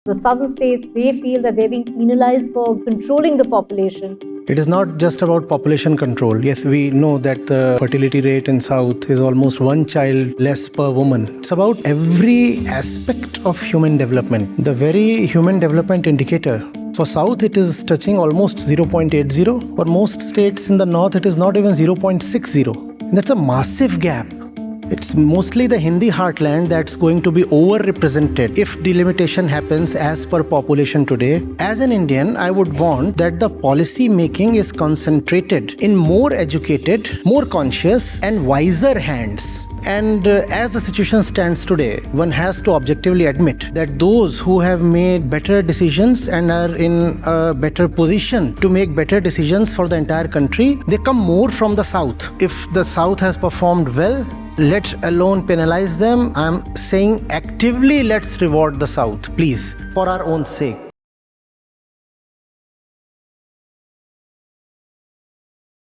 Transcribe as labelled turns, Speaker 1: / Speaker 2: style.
Speaker 1: The southern states, they feel that they're being penalized for controlling the population.
Speaker 2: It is not just about population control. Yes, we know that the fertility rate in South is almost one child less per woman. It's about every aspect of human development. The very human development indicator. For South, it is touching almost 0.80. For most states in the North, it is not even 0.60. And that's a massive gap. It's mostly the Hindi heartland that's going to be overrepresented if delimitation happens as per population today. As an Indian, I would want that the policy making is concentrated in more educated, more conscious and wiser hands. And as the situation stands today, one has to objectively admit that those who have made better decisions and are in a better position to make better decisions for the entire country, they come more from the South. If the South has performed well, let alone penalize them. I'm saying actively let's reward the South, please, for our own sake.